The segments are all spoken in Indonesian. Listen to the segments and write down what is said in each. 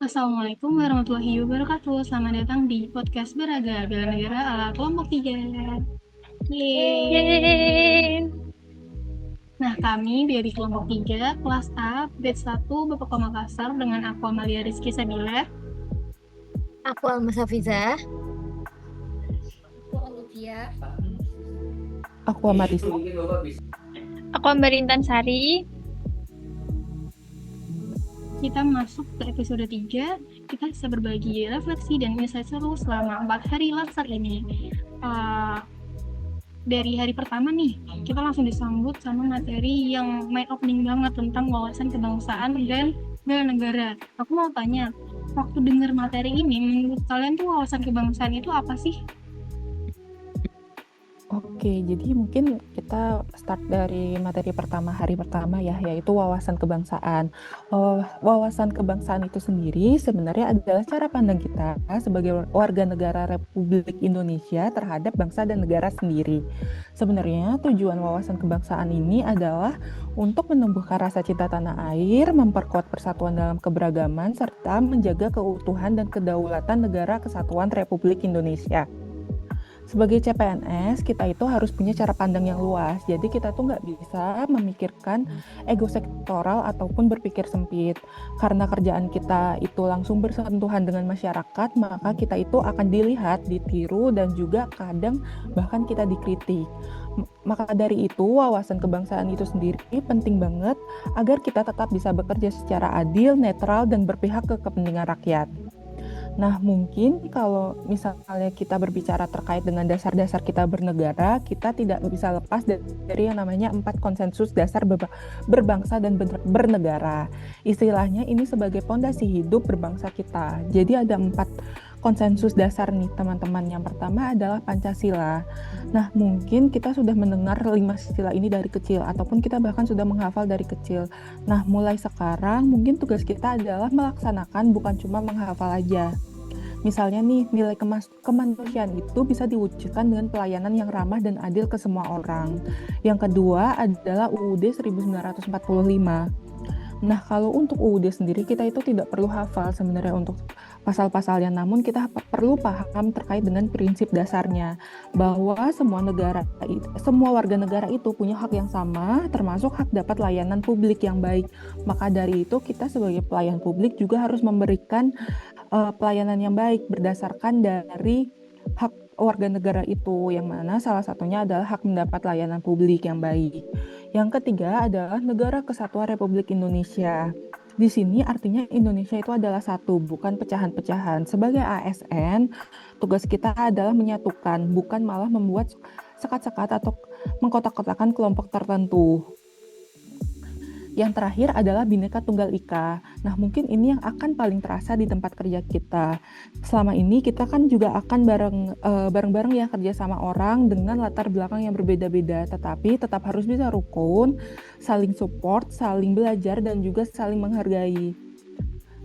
Assalamualaikum warahmatullahi wabarakatuh. Selamat datang di podcast Beraga Bela Negara ala kelompok 3. Yeay. Yeay. Nah, kami dari kelompok 3, kelas A, batch 1, Bapak Koma Makassar dengan aku Amalia Rizky Sabila. Aku Alma Safizah. Aku Olivia. Aku Amaris. Aku Ambar Intan Sari. Kita masuk ke episode 3. Kita bisa berbagi refleksi dan insight seru selama 4 hari lansar ini. Dari hari pertama nih, kita langsung disambut sama materi yang mind opening banget tentang wawasan kebangsaan dan bela negara. Aku mau tanya, waktu dengar materi ini, menurut kalian tuh wawasan kebangsaan itu apa sih? Oke, jadi mungkin kita start dari materi pertama, hari pertama ya, yaitu wawasan kebangsaan. Wawasan kebangsaan itu sendiri sebenarnya adalah cara pandang kita sebagai warga negara Republik Indonesia terhadap bangsa dan negara sendiri. Sebenarnya tujuan wawasan kebangsaan ini adalah untuk menumbuhkan rasa cinta tanah air, memperkuat persatuan dalam keberagaman, serta menjaga keutuhan dan kedaulatan negara kesatuan Republik Indonesia. Sebagai CPNS, kita itu harus punya cara pandang yang luas. Jadi kita tuh nggak bisa memikirkan ego sektoral ataupun berpikir sempit. Karena kerjaan kita itu langsung bersentuhan dengan masyarakat, maka kita itu akan dilihat, ditiru, dan juga kadang bahkan kita dikritik. Maka dari itu, wawasan kebangsaan itu sendiri penting banget agar kita tetap bisa bekerja secara adil, netral, dan berpihak ke kepentingan rakyat. Nah, mungkin kalau misalnya kita berbicara terkait dengan dasar-dasar kita bernegara, kita tidak bisa lepas dari yang namanya 4 konsensus dasar berbangsa dan bernegara. Istilahnya ini sebagai pondasi hidup berbangsa kita. Jadi ada 4 konsensus dasar nih teman-teman. Yang pertama adalah Pancasila. Nah, mungkin kita sudah mendengar 5 sila ini dari kecil, ataupun kita bahkan sudah menghafal dari kecil. Nah, mulai sekarang mungkin tugas kita adalah melaksanakan, bukan cuma menghafal aja. Misalnya nih, nilai kemanusiaan itu bisa diwujudkan dengan pelayanan yang ramah dan adil ke semua orang. Yang kedua adalah UUD 1945. Nah, kalau untuk UUD sendiri kita itu tidak perlu hafal sebenarnya untuk pasal-pasalnya, namun kita perlu paham terkait dengan prinsip dasarnya bahwa semua warga negara itu punya hak yang sama, termasuk hak dapat layanan publik yang baik. Maka dari itu kita sebagai pelayan publik juga harus memberikan pelayanan yang baik berdasarkan dari hak warga negara itu, yang mana salah satunya adalah hak mendapat layanan publik yang baik. Yang ketiga adalah Negara Kesatuan Republik Indonesia. Di sini artinya Indonesia itu adalah satu, bukan pecahan-pecahan. Sebagai ASN, tugas kita adalah menyatukan, bukan malah membuat sekat-sekat atau mengkotak-kotakan kelompok tertentu. Yang terakhir adalah Bhinneka Tunggal Ika. Nah, mungkin ini yang akan paling terasa di tempat kerja kita. Selama ini kita kan juga akan bareng-bareng ya kerja sama orang dengan latar belakang yang berbeda-beda, tetapi tetap harus bisa rukun, saling support, saling belajar, dan juga saling menghargai.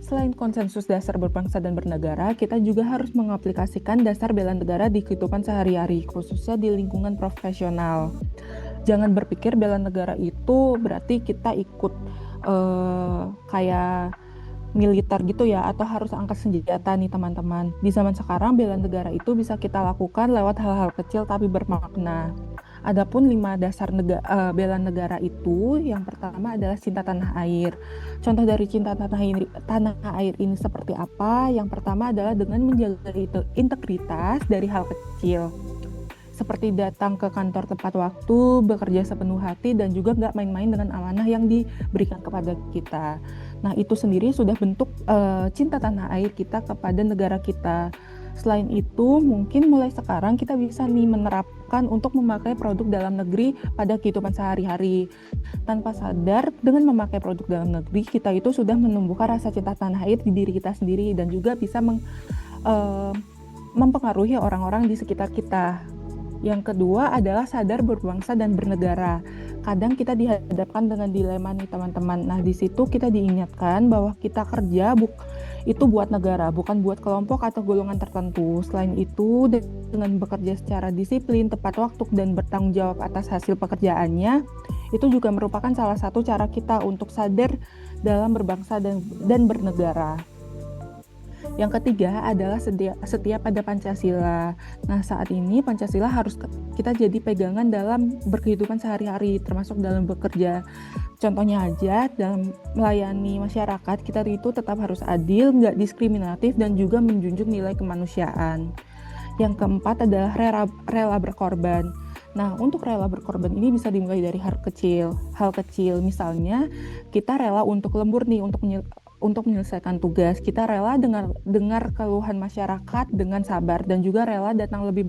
Selain konsensus dasar berbangsa dan bernegara, kita juga harus mengaplikasikan dasar bela negara di kehidupan sehari-hari, khususnya di lingkungan profesional. Jangan berpikir bela negara itu berarti kita ikut kayak militer gitu ya, atau harus angkat senjata nih teman-teman. Di zaman sekarang bela negara itu bisa kita lakukan lewat hal-hal kecil tapi bermakna. Adapun 5 dasar bela negara itu, yang pertama adalah cinta tanah air. Contoh dari cinta tanah air ini seperti apa? Yang pertama adalah dengan menjaga integritas dari hal kecil, seperti datang ke kantor tepat waktu, bekerja sepenuh hati, dan juga nggak main-main dengan amanah yang diberikan kepada kita. Nah, itu sendiri sudah bentuk cinta tanah air kita kepada negara kita. Selain itu, mungkin mulai sekarang kita bisa nih menerapkan untuk memakai produk dalam negeri pada kehidupan sehari-hari. Tanpa sadar, dengan memakai produk dalam negeri, kita itu sudah menumbuhkan rasa cinta tanah air di diri kita sendiri, dan juga bisa mempengaruhi orang-orang di sekitar kita. Yang kedua adalah sadar berbangsa dan bernegara. Kadang kita dihadapkan dengan dilema nih teman-teman. Nah, di situ kita diingatkan bahwa kita kerja itu buat negara, bukan buat kelompok atau golongan tertentu. Selain itu, dengan bekerja secara disiplin, tepat waktu, dan bertanggung jawab atas hasil pekerjaannya, itu juga merupakan salah satu cara kita untuk sadar dalam berbangsa dan bernegara. Yang ketiga adalah setia pada Pancasila. Nah, saat ini Pancasila harus kita jadi pegangan dalam berkehidupan sehari-hari, termasuk dalam bekerja. Contohnya aja, dalam melayani masyarakat, kita itu tetap harus adil, nggak diskriminatif, dan juga menjunjung nilai kemanusiaan. Yang keempat adalah rela berkorban. Nah, untuk rela berkorban ini bisa dimulai dari hal kecil. Hal kecil, misalnya kita rela untuk lembur nih, untuk menyelesaikan tugas. Kita rela dengar keluhan masyarakat dengan sabar, dan juga rela datang lebih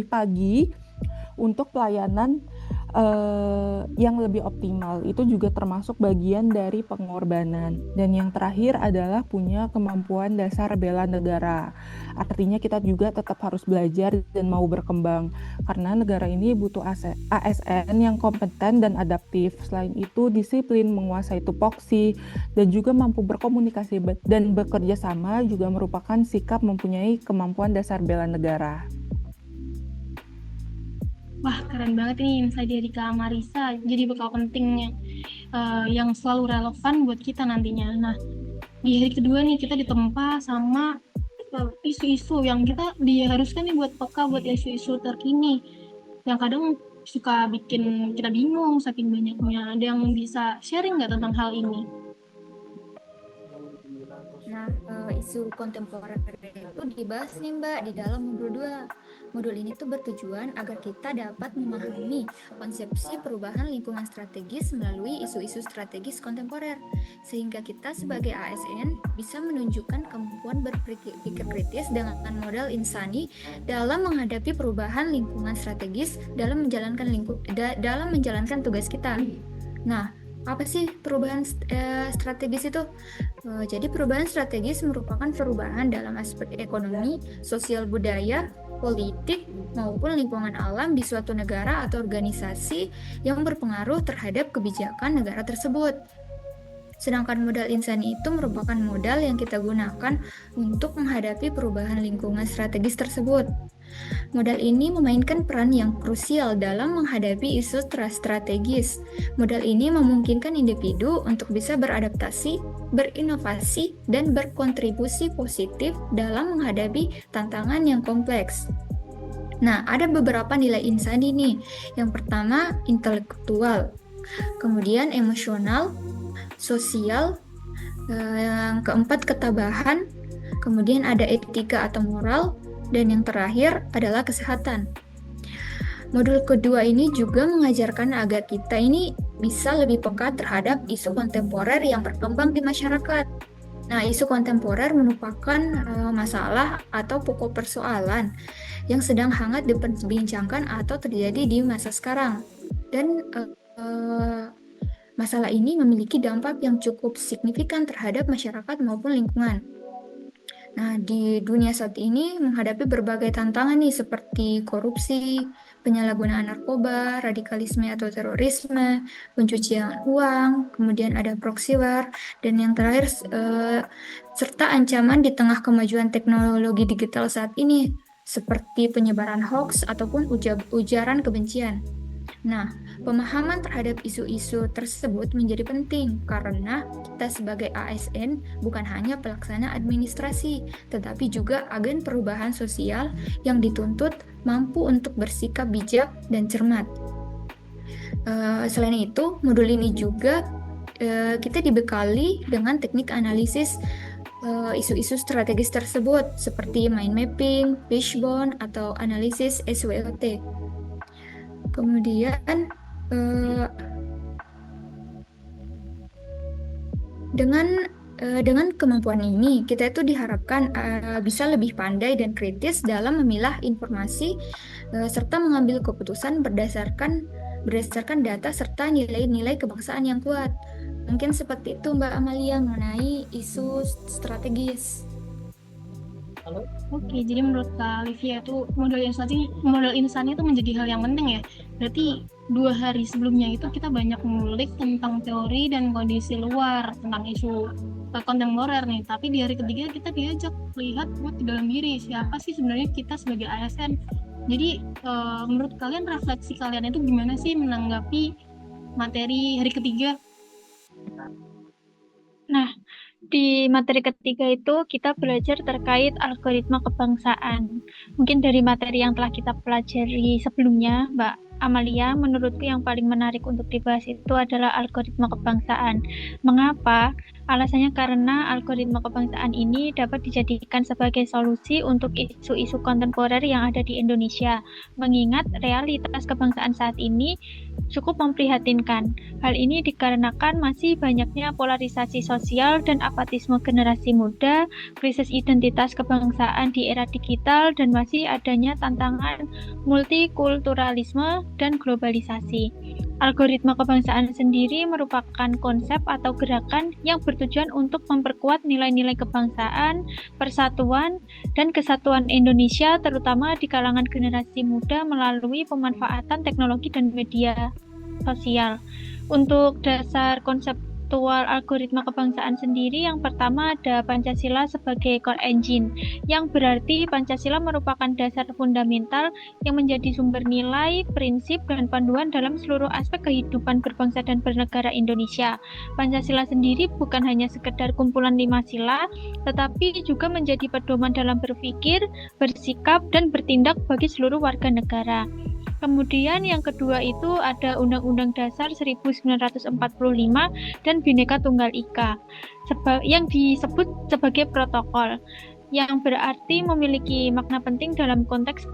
pagi untuk pelayanan yang lebih optimal. Itu juga termasuk bagian dari pengorbanan. Dan yang terakhir adalah punya kemampuan dasar bela negara. Artinya kita juga tetap harus belajar dan mau berkembang, karena negara ini butuh ASN yang kompeten dan adaptif. Selain itu, disiplin, menguasai tupoksi, dan juga mampu berkomunikasi dan bekerja sama juga merupakan sikap mempunyai kemampuan dasar bela negara. Wah, keren banget nih insight dari Kak Marisa. Jadi bekal pentingnya yang selalu relevan buat kita nantinya. Nah, di hari kedua nih kita ditempa sama isu-isu yang kita diharuskan nih buat peka buat isu-isu terkini yang kadang suka bikin kita bingung saking banyaknya. Ada yang bisa sharing nggak tentang hal ini? Nah, isu kontemporer itu dibahas nih Mbak di dalam modul 2. Modul ini tuh bertujuan agar kita dapat memahami konsepsi perubahan lingkungan strategis melalui isu-isu strategis kontemporer, sehingga kita sebagai ASN bisa menunjukkan kemampuan berpikir kritis dengan modal insani dalam menghadapi perubahan lingkungan strategis dalam menjalankan tugas kita. Nah, apa sih perubahan strategis itu? Jadi perubahan strategis merupakan perubahan dalam aspek ekonomi, sosial budaya, politik, maupun lingkungan alam di suatu negara atau organisasi yang berpengaruh terhadap kebijakan negara tersebut. Sedangkan modal insani itu merupakan modal yang kita gunakan untuk menghadapi perubahan lingkungan strategis tersebut. Modal ini memainkan peran yang krusial dalam menghadapi isu strategis. Modal ini memungkinkan individu untuk bisa beradaptasi, berinovasi, dan berkontribusi positif dalam menghadapi tantangan yang kompleks. Nah, ada beberapa nilai insani nih. Yang pertama, intelektual, kemudian emosional, sosial, yang keempat ketabahan, kemudian ada etika atau moral, dan yang terakhir adalah kesehatan. Modul kedua ini juga mengajarkan agar kita ini bisa lebih peka terhadap isu kontemporer yang berkembang di masyarakat. Nah, isu kontemporer merupakan masalah atau pokok persoalan yang sedang hangat diperbincangkan atau terjadi di masa sekarang. Dan masalah ini memiliki dampak yang cukup signifikan terhadap masyarakat maupun lingkungan. Nah, di dunia saat ini menghadapi berbagai tantangan nih seperti korupsi, penyalahgunaan narkoba, radikalisme atau terorisme, pencucian uang, kemudian ada proxy war, dan yang terakhir serta ancaman di tengah kemajuan teknologi digital saat ini seperti penyebaran hoax ataupun ujaran kebencian. Nah, pemahaman terhadap isu-isu tersebut menjadi penting karena kita sebagai ASN bukan hanya pelaksana administrasi, tetapi juga agen perubahan sosial yang dituntut mampu untuk bersikap bijak dan cermat. Selain itu, modul ini juga kita dibekali dengan teknik analisis isu-isu strategis tersebut seperti mind mapping, fishbone, atau analisis SWOT. Kemudian dengan kemampuan ini kita itu diharapkan bisa lebih pandai dan kritis dalam memilah informasi serta mengambil keputusan berdasarkan data serta nilai-nilai kebangsaan yang kuat. Mungkin seperti itu Mbak Amalia mengenai isu strategis. Oke, jadi menurut Kak Livia itu modal insani itu menjadi hal yang penting ya. Berarti 2 hari sebelumnya itu kita banyak ngulik tentang teori dan kondisi luar tentang isu kontemporer nih. Tapi di hari ketiga kita diajak lihat buat di dalam diri siapa sih sebenarnya kita sebagai ASN. Jadi menurut kalian refleksi kalian itu gimana sih menanggapi materi hari ketiga? Nah, Di materi ketiga itu kita belajar terkait algoritma kebangsaan. Mungkin dari materi yang telah kita pelajari sebelumnya, Mbak Amalia, menurutku yang paling menarik untuk dibahas itu adalah algoritma kebangsaan. Mengapa? Alasannya karena algoritma kebangsaan ini dapat dijadikan sebagai solusi untuk isu-isu kontemporer yang ada di Indonesia. Mengingat realitas kebangsaan saat ini cukup memprihatinkan. Hal ini dikarenakan masih banyaknya polarisasi sosial dan apatisme generasi muda, krisis identitas kebangsaan di era digital, dan masih adanya tantangan multikulturalisme dan globalisasi. Algoritma kebangsaan sendiri merupakan konsep atau gerakan yang bertujuan untuk memperkuat nilai-nilai kebangsaan, persatuan, dan kesatuan Indonesia, terutama di kalangan generasi muda melalui pemanfaatan teknologi dan media sosial. Untuk dasar konseptual algoritma kebangsaan sendiri, yang pertama ada Pancasila sebagai core engine, yang berarti Pancasila merupakan dasar fundamental yang menjadi sumber nilai, prinsip, dan panduan dalam seluruh aspek kehidupan berbangsa dan bernegara Indonesia. Pancasila sendiri bukan hanya sekedar kumpulan 5 sila, tetapi juga menjadi pedoman dalam berpikir, bersikap, dan bertindak bagi seluruh warga negara. Kemudian yang kedua itu ada Undang-Undang Dasar 1945 dan Bhinneka Tunggal Ika yang disebut sebagai protokol, yang berarti memiliki makna penting dalam konteks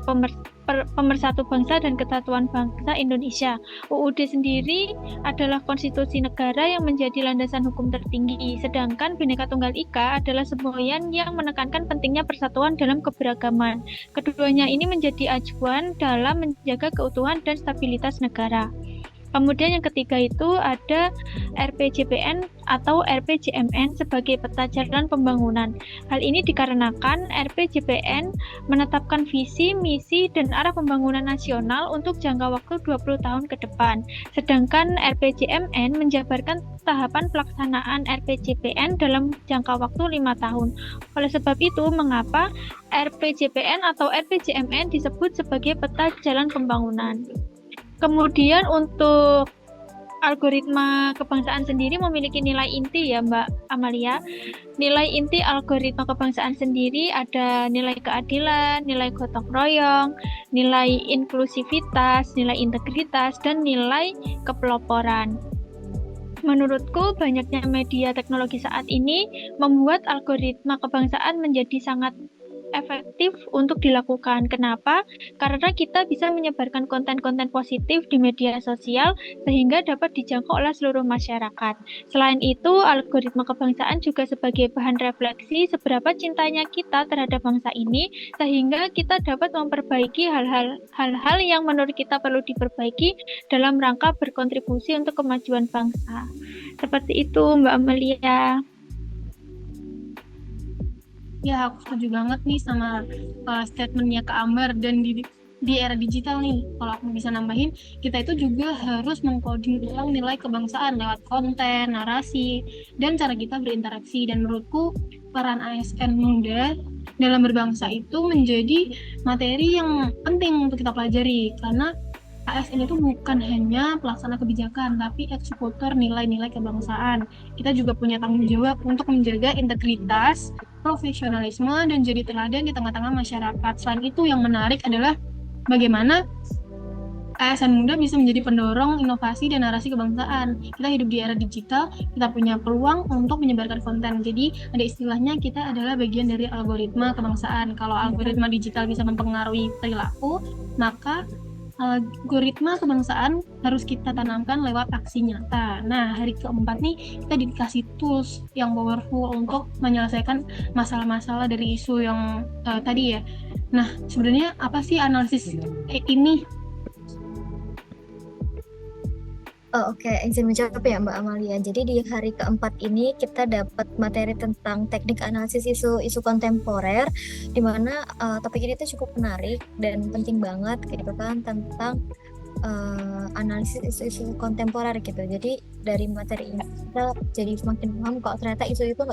pemersatu bangsa dan kesatuan bangsa Indonesia. UUD sendiri adalah konstitusi negara yang menjadi landasan hukum tertinggi, sedangkan Bhinneka Tunggal Ika adalah semboyan yang menekankan pentingnya persatuan dalam keberagaman. Keduanya ini menjadi acuan dalam menjaga keutuhan dan stabilitas negara. Kemudian yang ketiga itu ada RPJPN atau RPJMN sebagai peta jalan pembangunan. Hal ini dikarenakan RPJPN menetapkan visi, misi, dan arah pembangunan nasional untuk jangka waktu 20 tahun ke depan. Sedangkan RPJMN menjabarkan tahapan pelaksanaan RPJPN dalam jangka waktu 5 tahun. Oleh sebab itu, mengapa RPJPN atau RPJMN disebut sebagai peta jalan pembangunan? Kemudian untuk algoritma kebangsaan sendiri memiliki nilai inti ya Mbak Amalia. Nilai inti algoritma kebangsaan sendiri ada nilai keadilan, nilai gotong royong, nilai inklusivitas, nilai integritas, dan nilai kepeloporan. Menurutku, banyaknya media teknologi saat ini membuat algoritma kebangsaan menjadi sangat efektif untuk dilakukan. Kenapa? Karena kita bisa menyebarkan konten-konten positif di media sosial sehingga dapat dijangkau oleh seluruh masyarakat. Selain itu, algoritma kebangsaan juga sebagai bahan refleksi seberapa cintanya kita terhadap bangsa ini sehingga kita dapat memperbaiki hal-hal yang menurut kita perlu diperbaiki dalam rangka berkontribusi untuk kemajuan bangsa. Seperti itu, Mbak Amelia. Ya, aku setuju banget nih sama statementnya Kak Ambar. Dan di era digital nih, kalau aku bisa nambahin, kita itu juga harus mengcoding ulang nilai kebangsaan lewat konten, narasi, dan cara kita berinteraksi. Dan menurutku peran ASN muda dalam berbangsa itu menjadi materi yang penting untuk kita pelajari, karena ASN itu bukan hanya pelaksana kebijakan, tapi eksekutor nilai-nilai kebangsaan. Kita juga punya tanggung jawab untuk menjaga integritas, profesionalisme, dan jadi teladan di tengah-tengah masyarakat. Selain itu, yang menarik adalah bagaimana ASN muda bisa menjadi pendorong inovasi dan narasi kebangsaan. Kita hidup di era digital, kita punya peluang untuk menyebarkan konten. Jadi ada istilahnya, kita adalah bagian dari algoritma kebangsaan. Kalau algoritma digital bisa mempengaruhi perilaku, maka algoritma kebangsaan harus kita tanamkan lewat aksi nyata. Nah, hari keempat nih kita dikasih tools yang powerful untuk menyelesaikan masalah-masalah dari isu yang tadi ya. Nah, sebenarnya apa sih analisis ini? Oke, izin menjawab ya Mbak Amalia. Jadi di hari keempat ini kita dapat materi tentang teknik analisis isu kontemporer, di mana topik ini tuh cukup menarik dan penting banget gitu kan, tentang analisis isu-isu kontemporer gitu. Jadi dari materi ini kita jadi semakin paham kalau ternyata isu itu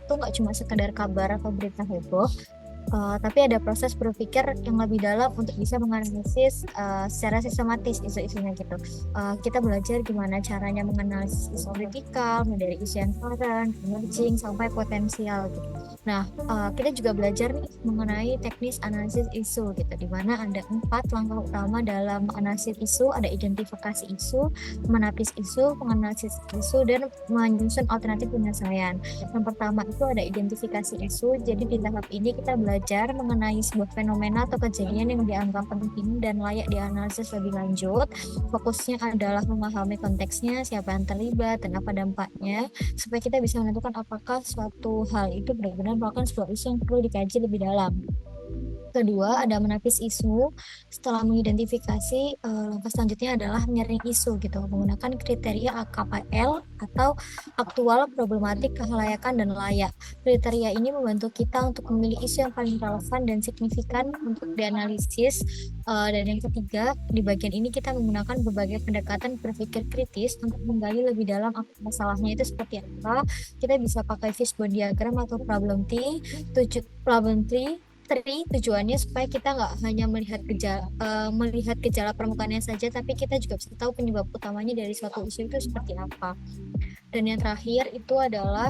nggak cuma sekedar kabar atau berita heboh, tapi ada proses berpikir yang lebih dalam untuk bisa menganalisis secara sistematis isu-isunya gitu. Kita belajar gimana caranya menganalisis isu kritikal, mulai dari isu yang current, emerging, sampai potensial gitu. Nah, kita juga belajar nih mengenai teknis analisis isu gitu, di mana ada 4 langkah utama dalam analisis isu, ada identifikasi isu, menapis isu, menganalisis isu, dan menyusun alternatif penyelesaian. Yang pertama itu ada identifikasi isu, jadi di tahap ini kita belajar mengenai sebuah fenomena atau kejadian yang dianggap penting dan layak dianalisis lebih lanjut. Fokusnya adalah memahami konteksnya, siapa yang terlibat, dan apa dampaknya, supaya kita bisa menentukan apakah suatu hal itu benar-benar merupakan sebuah isu yang perlu dikaji lebih dalam. Kedua, ada menapis isu. Setelah mengidentifikasi, langkah selanjutnya adalah menyaring isu gitu, menggunakan kriteria AKPL atau aktual, problematik, kelayakan, dan layak. Kriteria ini membantu kita untuk memilih isu yang paling relevan dan signifikan untuk dianalisis. Dan yang ketiga, di bagian ini kita menggunakan berbagai pendekatan berpikir kritis untuk menggali lebih dalam masalahnya itu seperti apa. Kita bisa pakai fishbone diagram atau problem tree. Tujuannya supaya kita nggak hanya melihat gejala permukaannya saja, tapi kita juga bisa tahu penyebab utamanya dari suatu isu itu seperti apa. Dan yang terakhir itu adalah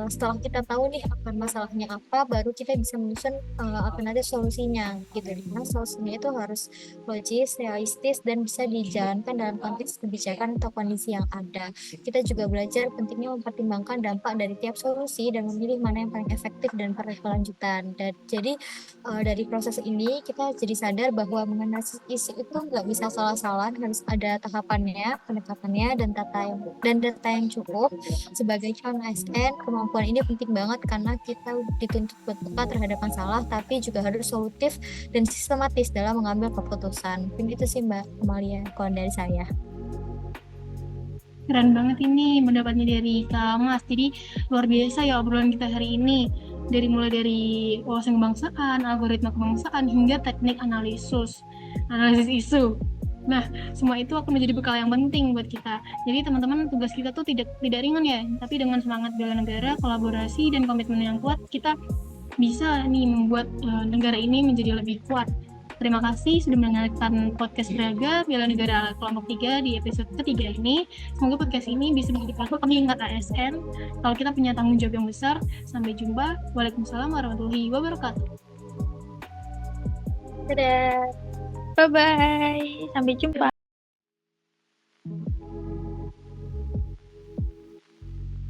setelah kita tahu nih akan masalahnya apa, baru kita bisa menyusun alternatif solusinya gitu. Dimana solusinya itu harus logis, realistis, dan bisa dijalankan dalam konteks kebijakan atau kondisi yang ada. Kita juga belajar pentingnya mempertimbangkan dampak dari tiap solusi dan memilih mana yang paling efektif dan berkelanjutan. Dan jadi dari proses ini kita jadi sadar bahwa menganalisis isu itu nggak bisa salah-salah, harus ada tahapannya, pendekatannya, dan data yang cukup. Sebagai calon ASN, kemampuan ini penting banget karena kita dituntut buat peka terhadap masalah, tapi juga harus solutif dan sistematis dalam mengambil keputusan. Mungkin itu sih Mbak Amalia kalau dari saya. Keren banget ini pendapatnya dari Kak Mas. Jadi luar biasa ya obrolan kita hari ini. Mulai dari wawasan kebangsaan, algoritma kebangsaan, hingga teknik analisis isu. Nah, semua itu akan menjadi bekal yang penting buat kita. Jadi teman-teman, tugas kita tuh tidak ringan ya, tapi dengan semangat bela negara, kolaborasi, dan komitmen yang kuat, kita bisa nih membuat negara ini menjadi lebih kuat. Terima kasih sudah mendengarkan podcast Braga Bela Negara kelompok 3 di episode ketiga ini. Semoga podcast ini bisa menjadi pengingat ASN kalau kita punya tanggung jawab yang besar. Sampai jumpa. Waalaikumsalam warahmatullahi wabarakatuh. Dadah. Bye-bye. Sampai jumpa.